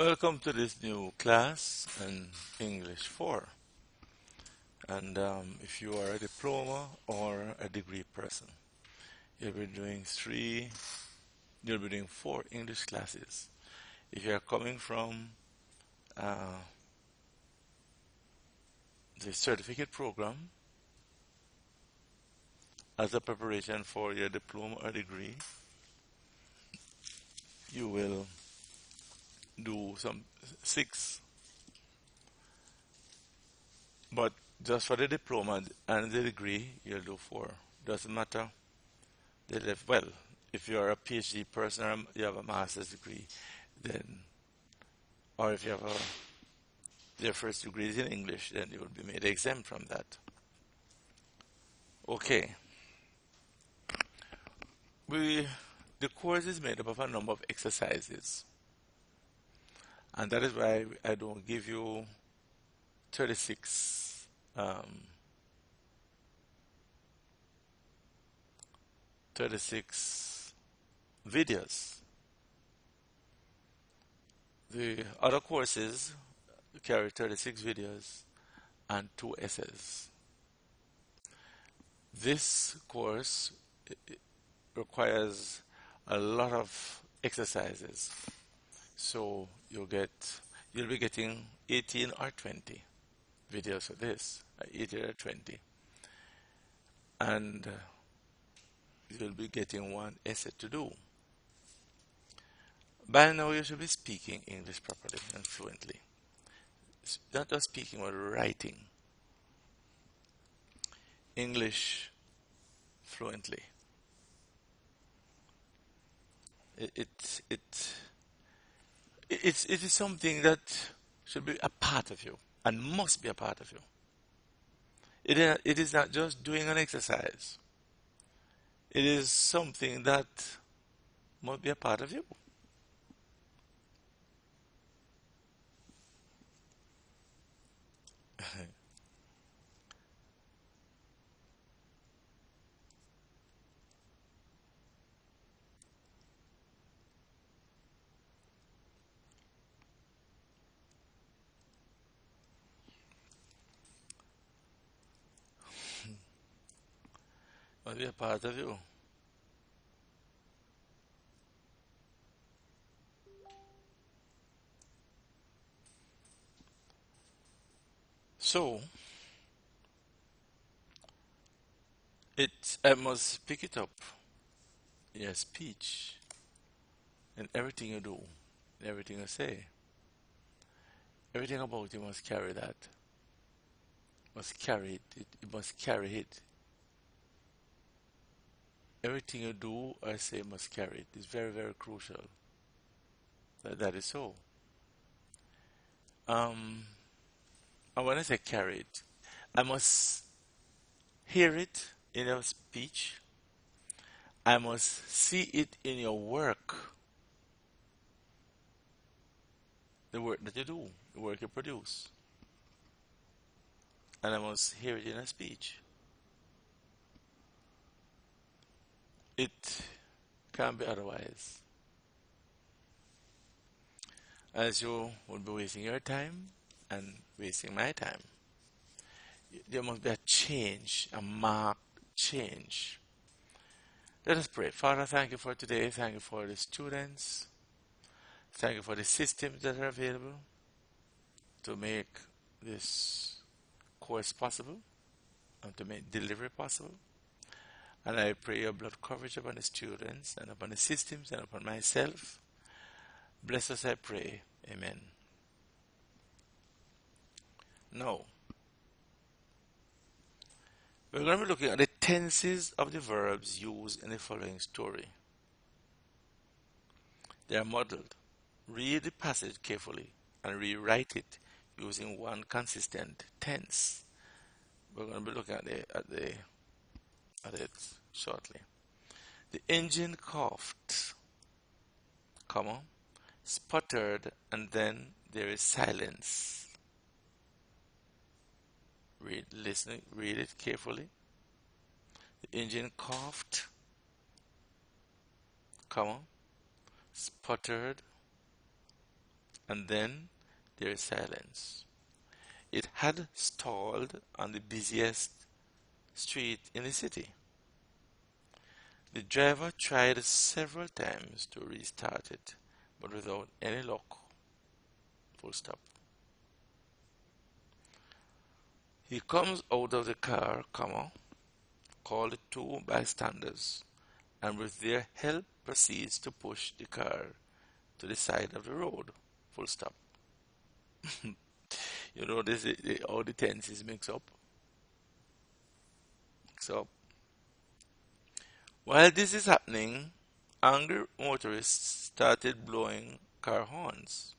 Welcome to this new class in English 4. And if you are a diploma or a degree person, you'll be doing you'll be doing 4 English classes. If you are coming from uh, the certificate program as a preparation for your diploma or degree, you will do some 6. But just for the diploma and the degree, you'll do 4. Doesn't matter. Well, if you're a PhD person or you have a master's degree, then, or if you have your first degree is in English, then you will be made exempt from that. Okay. The course is made up of a number of exercises, and that is why I don't give you 36 36 videos. The other courses carry 36 videos and 2 essays. This course requires a lot of exercises, so you'll be getting 18 or 20 videos for this, 18 or 20, and you'll be getting 1 essay to do. By now you should be speaking English properly and fluently. Not just speaking, but writing English fluently. It is something that should be a part of you and must be a part of you. It is not just doing an exercise. It is something that must be a part of you. Must be a part of you. So I must pick it up, your speech, and everything you do, everything you say, everything about you must carry that. Must carry it. It must carry it. Everything you do or say must carry it. It's very, very crucial. That is so. And when I say carry it, I must hear it in your speech. I must see it in your work. The work that you do, the work you produce. And I must hear it in a speech. It can't be otherwise. As you would be wasting your time and wasting my time. There must be a change, a marked change. Let us pray. Father, thank you for today. Thank you for the students. Thank you for the systems that are available to make this course possible and to make delivery possible. And I pray your blood coverage upon the students and upon the systems and upon myself. Bless us, I pray. Amen. Now, we're going to be looking at the tenses of the verbs used in the following story. They are modeled. Read the passage carefully and rewrite it using one consistent tense. We're going to be looking at it shortly. The engine coughed, comma, sputtered, and then there is silence. Read it carefully. The engine coughed, comma, sputtered, and then there is silence. It had stalled on the busiest street in the city. The driver tried several times to restart it, but without any luck. Full stop. He comes out of the car, called two bystanders, and with their help proceeds to push the car to the side of the road. Full stop. You know, this is all the tenses mix up. So, while this is happening, angry motorists started blowing car horns.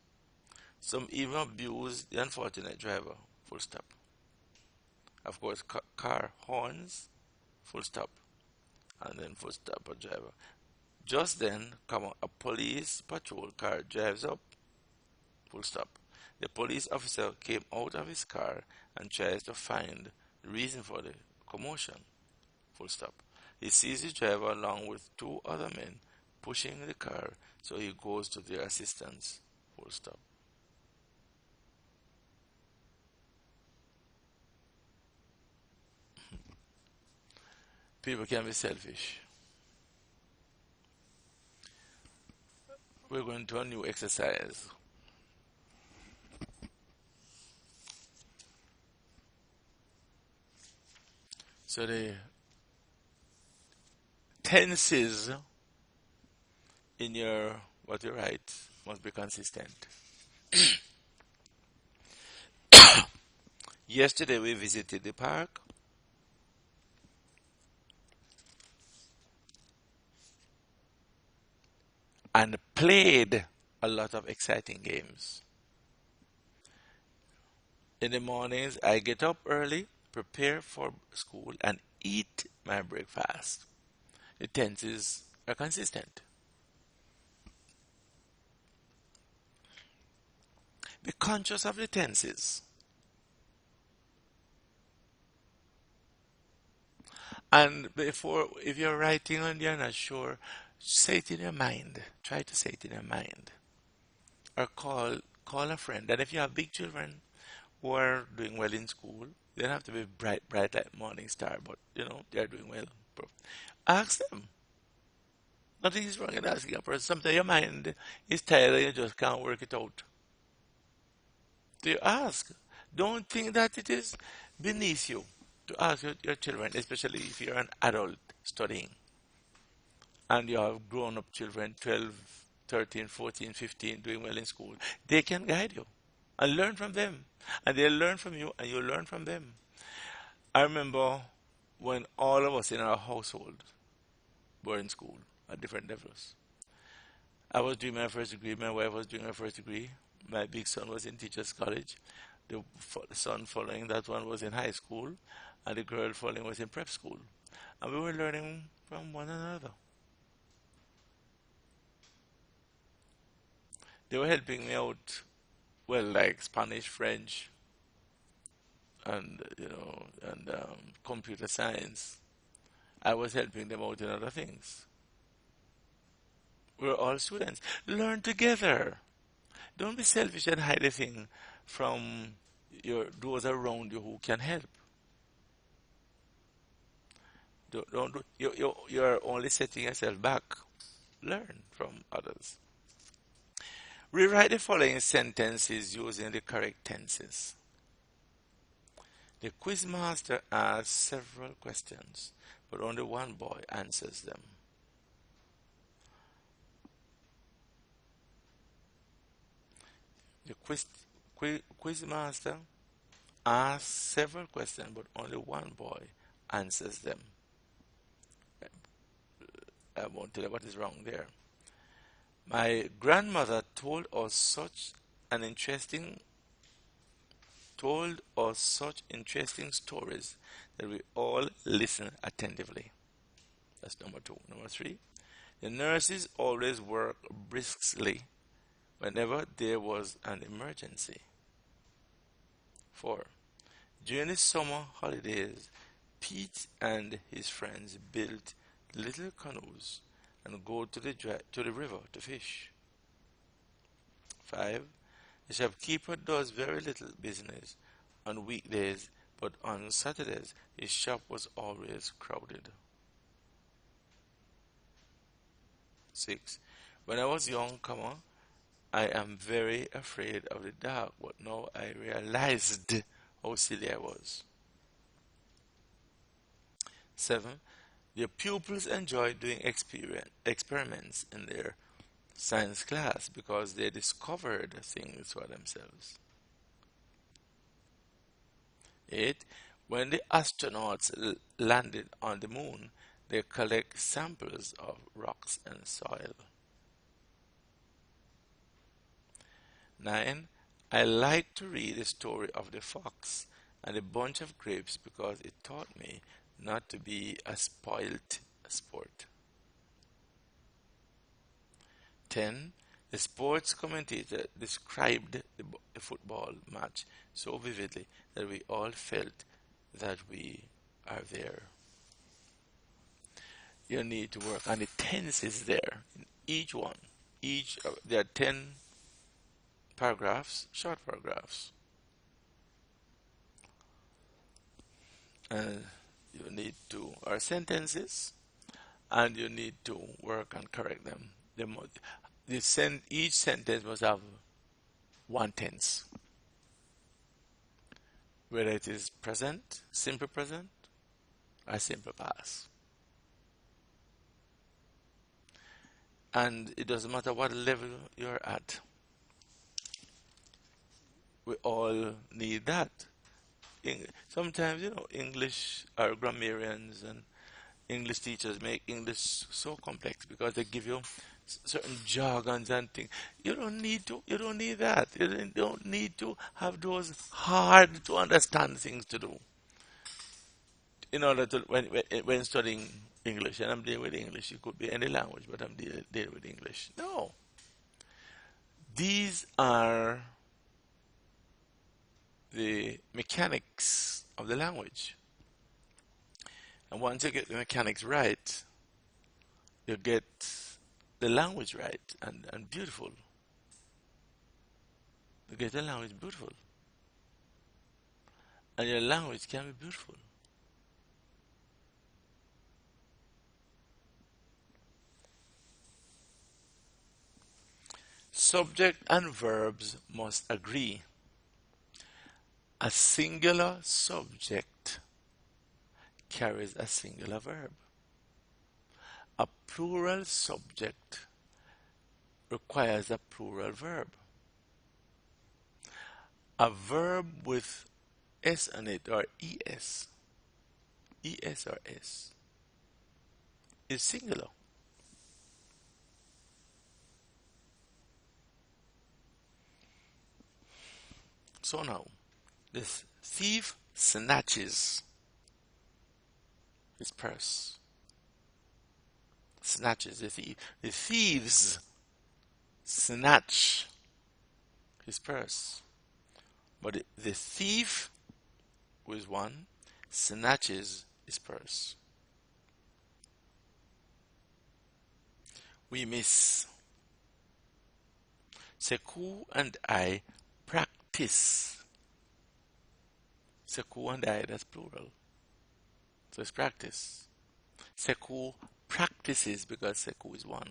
Some even abused the unfortunate driver. Full stop. Of course, car horns. Full stop. And then full stop a driver. Just then, a police patrol car drives up. Full stop. The police officer came out of his car and tries to find the reason for the commotion. Full stop. He sees the driver along with two other men pushing the car, so he goes to their assistance. Full stop. People can be selfish. We're going to a new exercise. So the tenses in what you write must be consistent. Yesterday we visited the park. And played a lot of exciting games. In the mornings, I get up early, prepare for school, and eat my breakfast. The tenses are consistent. Be conscious of the tenses. And if you're writing and you're not sure, say it in your mind. Try to say it in your mind. Or call a friend. And if you have big children who are doing well in school, they don't have to be bright like morning star, but they're doing well. Ask them. Nothing is wrong in asking a person. Sometimes your mind is tired and you just can't work it out. So you ask. Don't think that it is beneath you to ask your children, especially if you're an adult studying and you have grown up children, 12, 13, 14, 15, doing well in school. They can guide you and learn from them. And they'll learn from you and you'll learn from them. I remember when all of us in our household were in school at different levels. I was doing my first degree, my wife was doing her first degree, my big son was in teachers college, the son following that one was in high school, and the girl following was in prep school. And we were learning from one another. They were helping me out, well, like Spanish, French, and computer science. I was helping them out in other things. We're all students. Learn together. Don't be selfish and hide a thing from those around you who can help. You're only setting yourself back. Learn from others. Rewrite the following sentences using the correct tenses. The quizmaster asks several questions, but only one boy answers them. The quizmaster asks several questions, but only one boy answers them. I won't tell you what is wrong there. My grandmother told us such interesting stories that we all listen attentively. That's number 2. Number 3, the nurses always work briskly whenever there was an emergency. 4, during the summer holidays, Pete and his friends built little canoes and go to the river to fish. 5, The shopkeeper does very little business on weekdays, but on Saturdays his shop was always crowded. 6. When I was young, I am very afraid of the dark, but now I realized how silly I was. 7. The pupils enjoy doing experiments in their science class because they discovered things for themselves. 8. When the astronauts landed on the moon, they collect samples of rocks and soil. 9. I like to read the story of the fox and a bunch of grapes because it taught me not to be a spoilt sport. 10. The sports commentator described the football match so vividly that we all felt that we are there. You need to work on the tenses there in each one. There are 10 paragraphs, short paragraphs. And you need to, or sentences, and you need to work and correct them. Each sentence must have one tense, whether it is present, simple present, or simple past. And it doesn't matter what level you're at. We all need that. Sometimes, English, our grammarians and English teachers make English so complex because they give you certain jargons and things. You don't need that. You don't need to have those hard to understand things to do in order to, when studying English, and I'm dealing with English, it could be any language, but I'm dealing with English. No. These are the mechanics of the language. And once you get the mechanics right, you get the language right and beautiful. You get the language beautiful. And your language can be beautiful. Subject and verbs must agree. A singular subject carries a singular verb. A plural subject requires a plural verb. A verb with S on it, or ES or S, is singular. So now, this thief snatches his purse. Snatches the thief. The thieves snatch his purse. But the thief, who is one, snatches his purse. We miss. Sekou and I practice. Sekou and I, that's plural. So it's practice. Sekou practices because Sekou is one.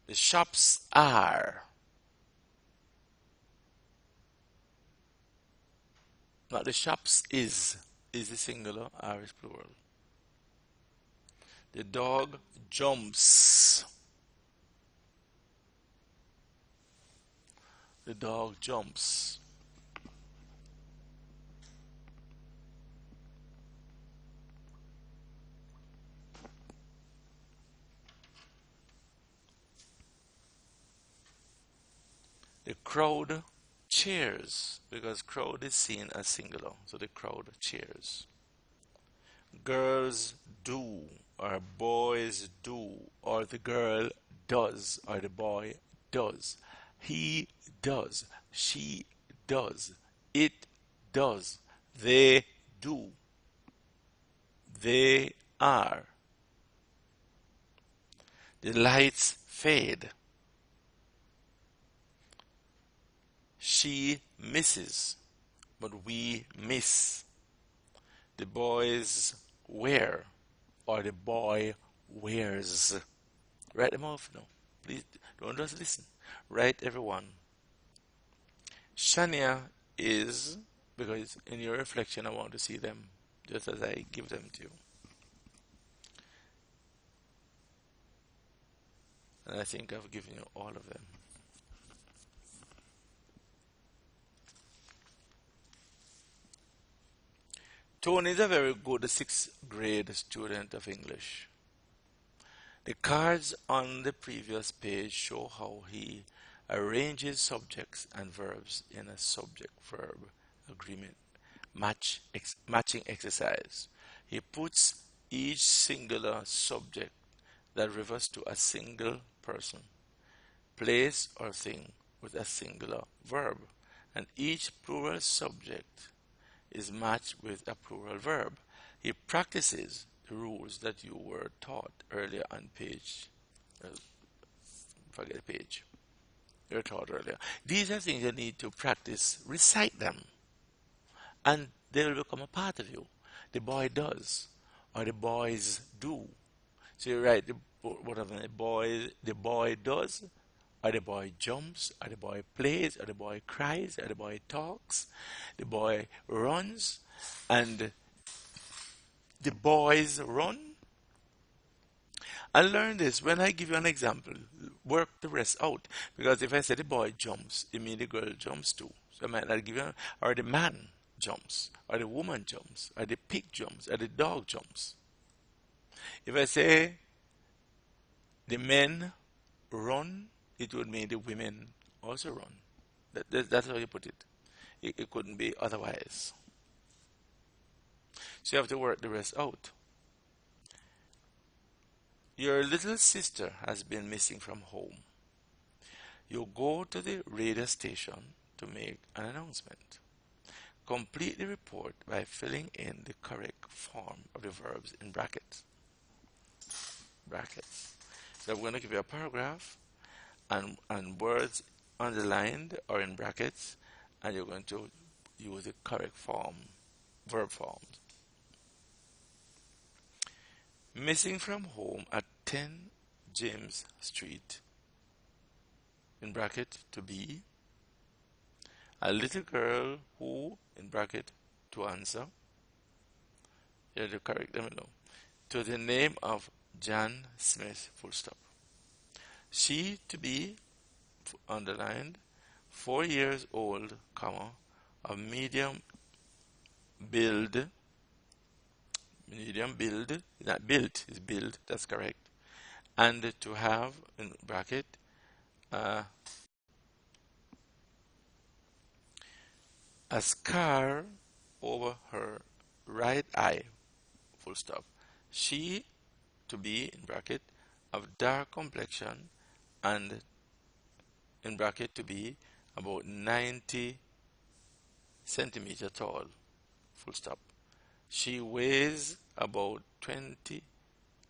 The shops are. Not the shops is the singular, are is plural. The dog jumps. The dog jumps. The crowd cheers because crowd is seen as singular, so the crowd cheers. Girls do, or boys do, or the girl does, or the boy does. He does, she does, it does, they do, they are. The lights fade. She misses, but we miss. The boys wear, or the boy wears. Write them off now. Please don't just listen. Write everyone. Shania is, because in your reflection I want to see them just as I give them to you. And I think I've given you all of them. Tony is a very good sixth grade student of English. The cards on the previous page show how he arranges subjects and verbs in a subject-verb agreement matching exercise. He puts each singular subject that refers to a single person, place, or thing with a singular verb, and each plural subject is matched with a plural verb. He practices the rules that you were taught earlier on page. Forget the page. You were taught earlier. These are things you need to practice. Recite them, and they will become a part of you. The boy does, or the boys do. So you write whatever the boy does, or the boy jumps, or the boy plays, or the boy cries, or the boy talks, the boy runs, and the boys run. And learn this. When I give you an example, work the rest out. Because if I say the boy jumps, it means the girl jumps too. So I might not give you, or the man jumps, or the woman jumps, or the pig jumps, or the dog jumps. If I say the men run, it would mean the women also run. That's how you put it. It couldn't be otherwise. So you have to work the rest out. Your little sister has been missing from home. You go to the radio station to make an announcement. Complete the report by filling in the correct form of the verbs in brackets. So I'm going to give you a paragraph and words underlined or in brackets, and you're going to use the correct form, verb forms. Missing from home at 10 James Street, in bracket, to be a little girl who, in bracket, to answer. You have to correct them now. To the name of Jan Smith, full stop. She to be, underlined, 4 years old, comma, of medium build, not built, is build, that's correct. And to have, in bracket, a scar over her right eye, full stop. She to be, in bracket, of dark complexion and, in bracket, to be about 90 centimeter tall, full stop. She weighs about 20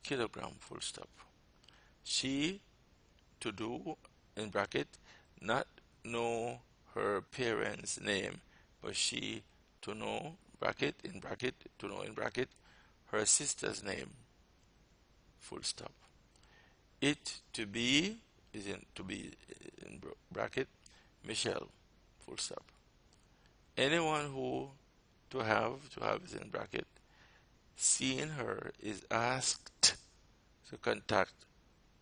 kilogram, full stop. She to do, in bracket, not know her parents' name, but she to know, bracket, in bracket, to know, in bracket, her sister's name, full stop. It to be is in to be, in bracket, Michelle, full stop. Anyone who to have is in bracket. Seeing her is asked to contact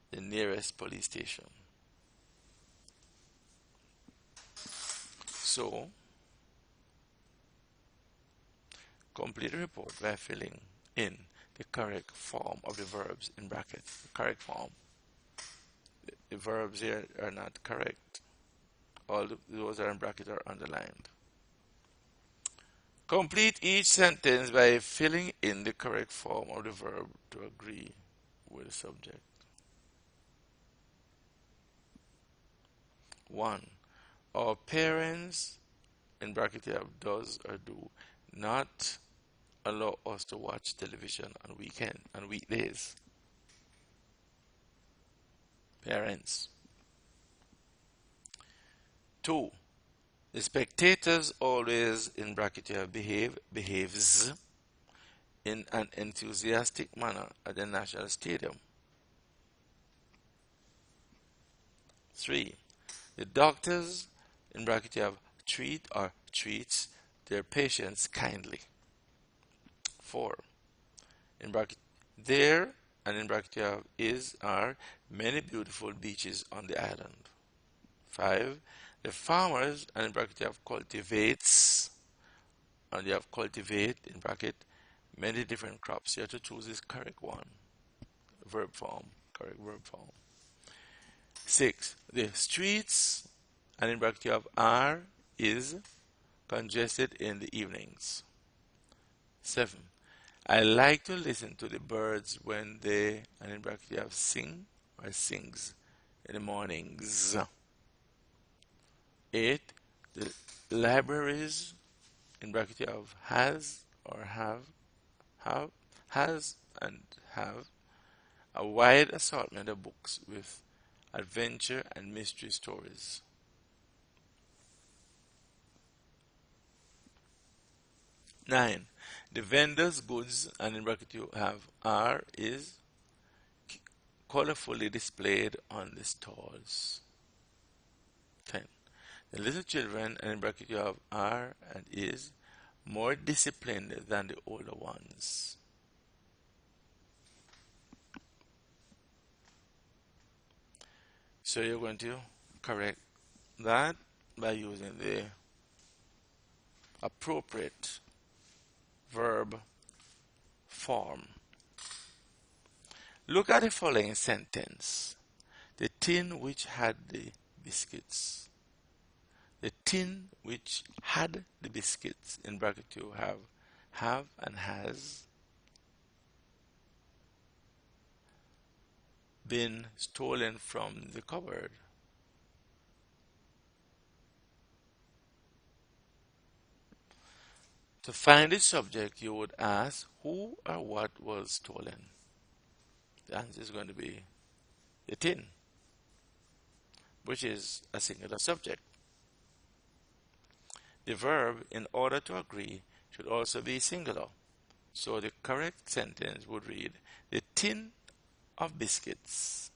the nearest police station. So, complete the report by filling in the correct form of the verbs in brackets. The correct form. The verbs here are not correct. All those are in bracket or underlined. Complete each sentence by filling in the correct form of the verb to agree with the subject. 1. Our parents, in bracket you have does or do, not allow us to watch television on weekdays. Parents. 2. The spectators always, in bracket you have behaves in an enthusiastic manner at the National Stadium. 3. The doctors, in bracket you have treat or treats their patients kindly. 4. In bracket there, and in bracket you have is are many beautiful beaches on the island. 5. The farmers, and in bracket you have cultivates, and you have cultivate in bracket many different crops. You have to choose this correct one. Verb form, correct verb form. 6. The streets, and in bracket you have are, is congested in the evenings. 7. I like to listen to the birds when they, and in bracket you have sing or sings in the mornings. 8. The libraries, in bracket you have has or have, has and have a wide assortment of books with adventure and mystery stories. 9. The vendor's goods, and in bracket you have are, is colorfully displayed on the stalls. 10. The little children, and in bracket you have are and is more disciplined than the older ones. So you're going to correct that by using the appropriate verb form. Look at the following sentence. The tin which had the biscuits. The tin which had the biscuits, in bracket you have and has been stolen from the cupboard. To find the subject, you would ask who or what was stolen. The answer is going to be the tin, which is a singular subject. The verb, in order to agree, should also be singular. So the correct sentence would read, the tin of biscuits.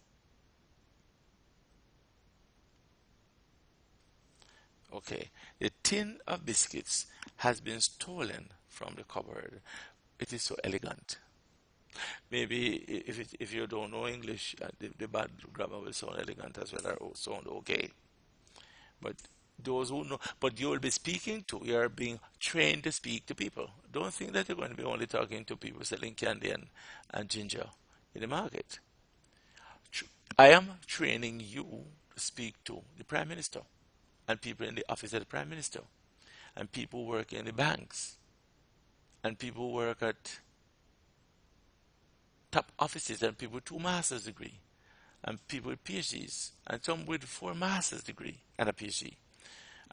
Okay, the tin of biscuits has been stolen from the cupboard. It is so elegant. Maybe if you don't know English, the bad grammar will sound elegant as well, or sound okay. But those who know, but you will be speaking to, you are being trained to speak to people. Don't think that you're going to be only talking to people selling candy and ginger in the market. I am training you to speak to the Prime Minister and people in the office of the Prime Minister and people who work in the banks and people who work at top offices and people with 2 master's degree and people with PhDs and some with 4 master's degree and a PhD.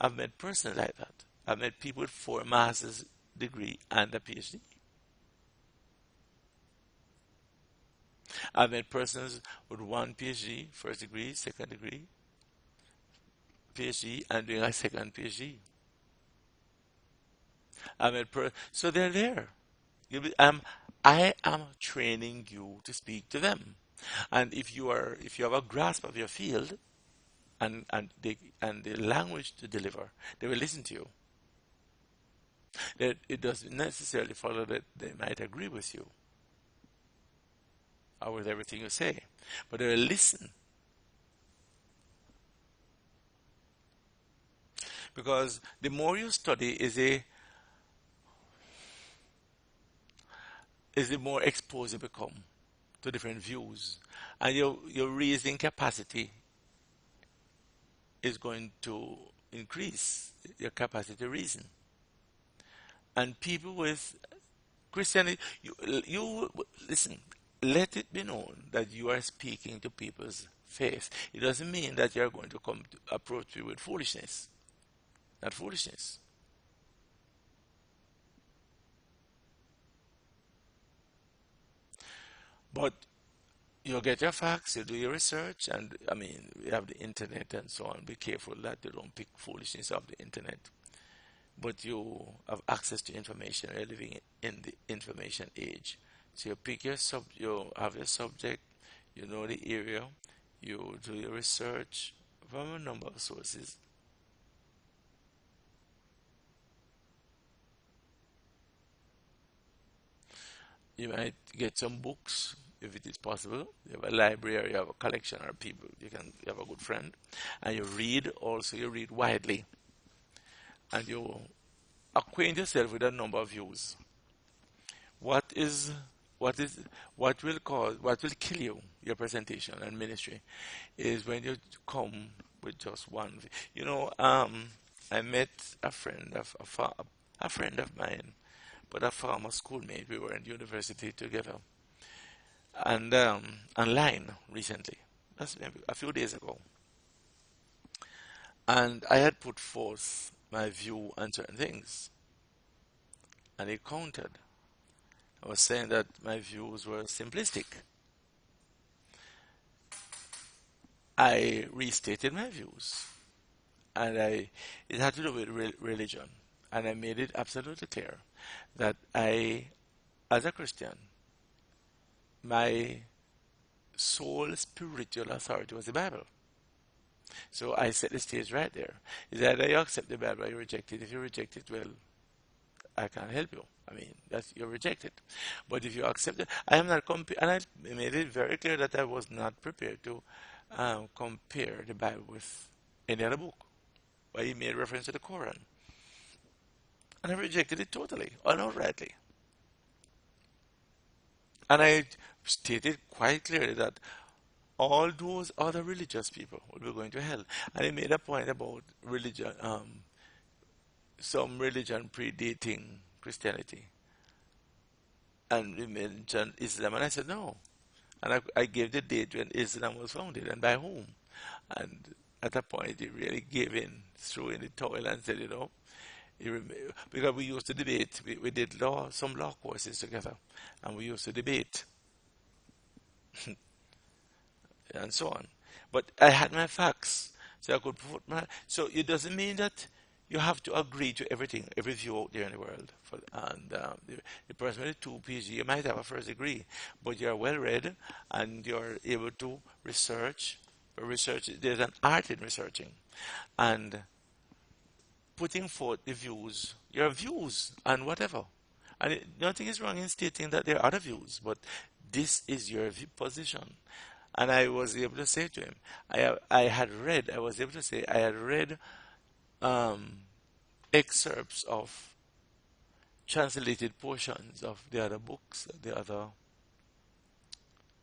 I've met persons like that. I've met people with 4 master's degree and a PhD. I've met persons with 1 PhD, first degree, second degree, PhD, and doing a second PhD. I've met so they're there. I am training you to speak to them, and if you have a grasp of your field, and the language to deliver, they will listen to you. That it doesn't necessarily follow that they might agree with you or with everything you say, but they will listen. Because the more you study is the more exposed you become to different views, and your reasoning capacity is going to increase, your capacity to reason. And people with Christianity, you listen, let it be known that you are speaking to people's faith. It doesn't mean that you are going to come to approach you with foolishness. Not foolishness. But you get your facts, you do your research, and I mean, we have the internet and so on. Be careful that you don't pick foolishness off the internet. But you have access to information. You're living in the information age. So you pick you have your subject, you know the area, you do your research from a number of sources. You might get some books if it is possible. You have a library or you have a collection or people. You have a good friend, and you read also. You read widely, and you acquaint yourself with a number of views. What is what is what will kill you, your presentation and ministry, is when you come with just one. I met a friend of a friend of mine, but a former schoolmate. We were in university together, and online recently. That's maybe a few days ago, and I had put forth my view on certain things, and he countered. I was saying that my views were simplistic. I restated my views, and it had to do with religion, and I made it absolutely clear that as a Christian, my sole spiritual authority was the Bible. So I set the stage right there. Is either you accept the Bible or you reject it. If you reject it, well, I can't help you. I mean, you're rejected. But if you accept it, I am not and I made it very clear that I was not prepared to compare the Bible with any other book. But he made reference to the Quran. And I rejected it totally, outrightly. And I stated quite clearly that all those other religious people will be going to hell. And he made a point about religion, some religion predating Christianity. And he mentioned Islam, and I said no. And I gave the date when Islam was founded and by whom. And at a point, he really gave in, threw in the towel, and said, because we used to debate, we did some law courses together, and we used to debate, and so on. But I had my facts, so I could put So it doesn't mean that you have to agree to everything, every view out there in the world. The person with a 2 PG, you might have a first degree, but you're well read and you're able to research. There's an art in researching and putting forth the views, your views, and whatever. And nothing is wrong in stating that there are other views, but this is your position. And I was able to say to him, I was able to say I had read excerpts of translated portions of the other books,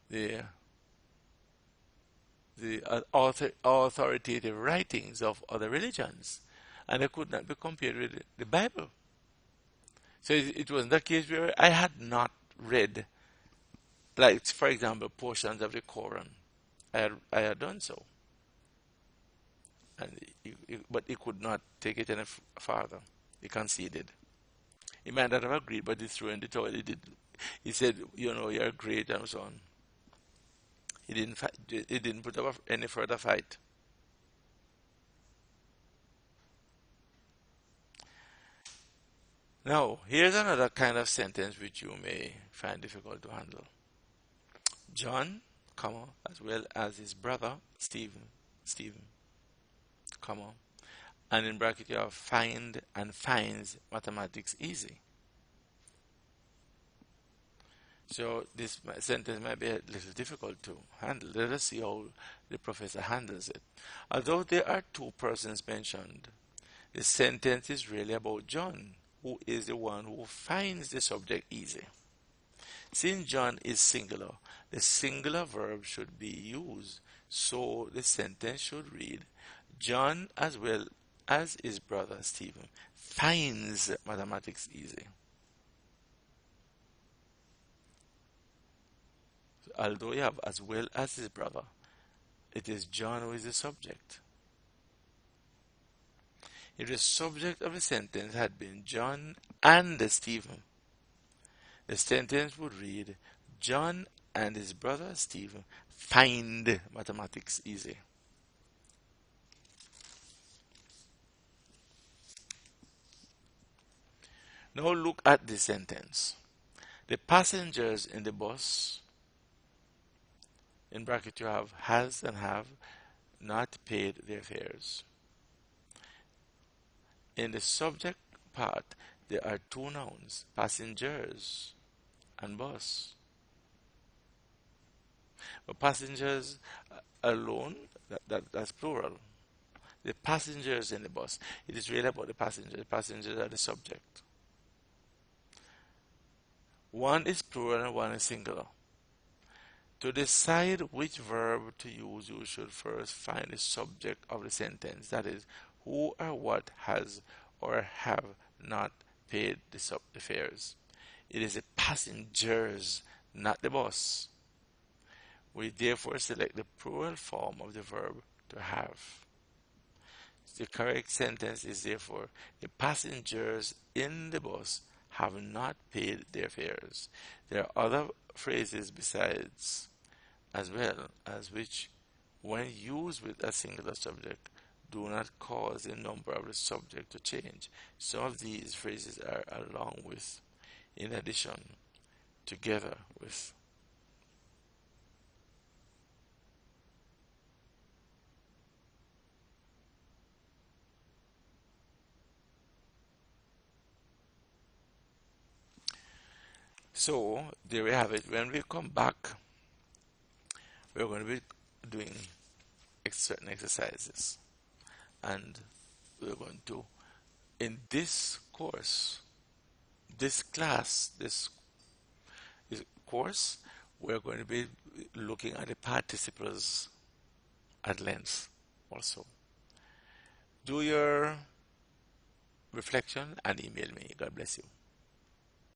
the authoritative writings of other religions, and they could not be compared with the Bible. So it was the case where I had not read, like for example, portions of the Quran. I had done so, and but he could not take it any farther. He conceded. He might not have agreed, but he threw in the towel. He said, you're great, and so on. He didn't fight. He didn't put up any further fight. Now, here's another kind of sentence which you may find difficult to handle. John, as well as his brother Stephen, and in bracket you have find and finds mathematics easy. So this sentence might be a little difficult to handle. Let us see how the professor handles it. Although there are two persons mentioned, the sentence is really about John, who is the one who finds the subject easy. Since John is singular, the singular verb should be used. So the sentence should read, John as well as his brother Stephen finds mathematics easy. Although you have as well as his brother, it is John who is the subject. If the subject of the sentence had been John and Stephen, the sentence would read, John and his brother Steve find mathematics easy. Now look at this sentence. The passengers in the bus, in bracket you have has and have not paid their fares. In the subject part, there are two nouns, passengers and bus. But passengers alone, that's plural. The passengers in the bus, it is really about the passengers. The passengers are the subject. One is plural and one is singular. To decide which verb to use, you should first find the subject of the sentence. That is, who or what has or have not paid the fares. It is the passengers, not the bus. We therefore select the plural form of the verb to have. The correct sentence is therefore, the passengers in the bus have not paid their fares. There are other phrases besides as well as which, when used with a singular subject, do not cause the number of the subject to change. Some of these phrases are along with, in addition, together with. So there we have it. When we come back, we're going to be doing certain exercises, and we're going to, in this course, this class, this course, we're going to be looking at the participles at length also. Do your reflection and email me. God bless you.